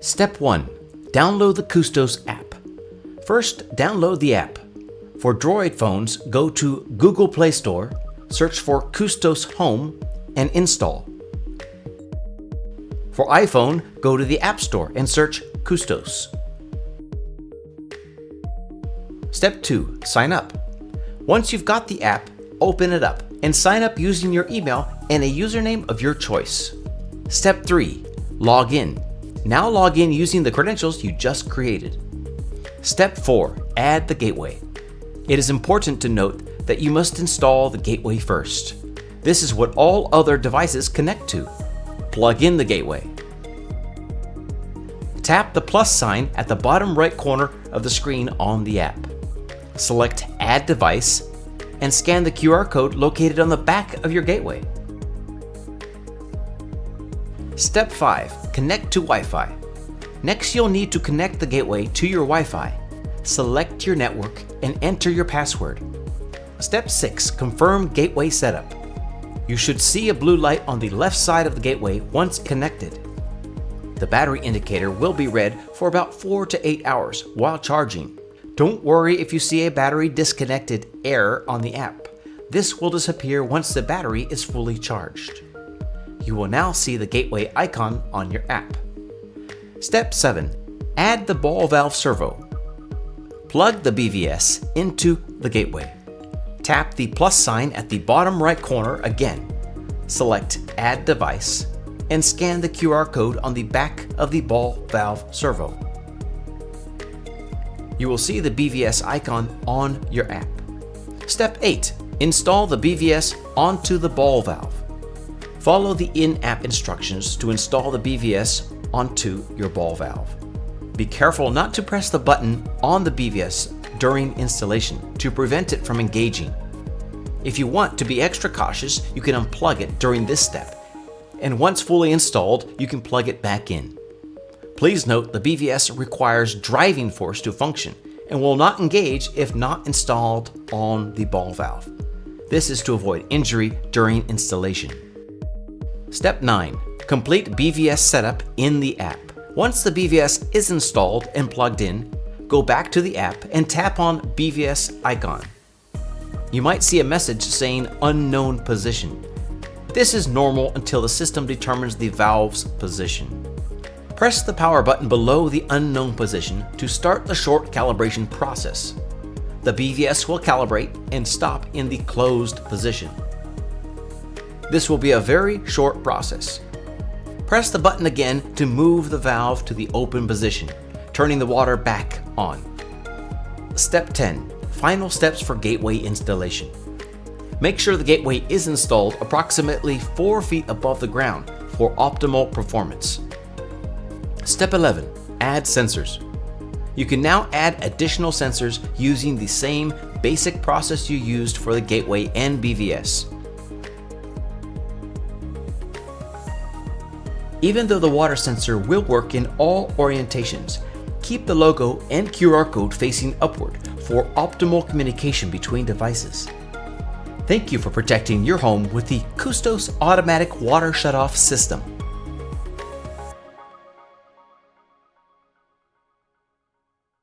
Step 1. Download the Custos app. First, download the app. For Droid phones, go to Google Play Store, search for Custos Home, and install. For iPhone, go to the App Store and search Custos. Step 2. Sign up. Once you've got the app, open it up and sign up using your email and a username of your choice. Step 3. Log in. Now log in using the credentials you just created. Step 4. Add the gateway. It is important to note that you must install the gateway first. This is what all other devices connect to. Plug in the gateway. Tap the plus sign at the bottom right corner of the screen on the app. Select Add Device and scan the QR code located on the back of your gateway. Step 5. Connect to Wi-Fi. Next, you'll need to connect the gateway to your Wi-Fi. Select your network and enter your password. Step 6. Confirm gateway setup. You should see a blue light on the left side of the gateway once connected. The battery indicator will be red for about 4 to 8 hours while charging. Don't worry if you see a battery disconnected error on the app. This will disappear once the battery is fully charged. You will now see the gateway icon on your app. Step 7. Add the ball valve servo. Plug the BVS into the gateway. Tap the plus sign at the bottom right corner again. Select Add Device and scan the QR code on the back of the ball valve servo. You will see the BVS icon on your app. Step 8. Install the BVS onto the ball valve. Follow the in-app instructions to install the BVS onto your ball valve. Be careful not to press the button on the BVS during installation to prevent it from engaging. If you want to be extra cautious, you can unplug it during this step, and once fully installed, you can plug it back in. Please note the BVS requires driving force to function and will not engage if not installed on the ball valve. This is to avoid injury during installation. Step 9. Complete BVS setup in the app. Once the BVS is installed and plugged in, go back to the app and tap on BVS icon. You might see a message saying unknown position. This is normal until the system determines the valve's position. Press the power button below the unknown position to start the short calibration process. The BVS will calibrate and stop in the closed position. This will be a very short process. Press the button again to move the valve to the open position, turning the water back on. Step 10. Final steps for gateway installation. Make sure the gateway is installed approximately 4 feet above the ground for optimal performance. Step 11. Add sensors. You can now add additional sensors using the same basic process you used for the gateway and BVS. Even though the water sensor will work in all orientations, keep the logo and QR code facing upward for optimal communication between devices. Thank you for protecting your home with the Custos Automatic Water Shutoff System.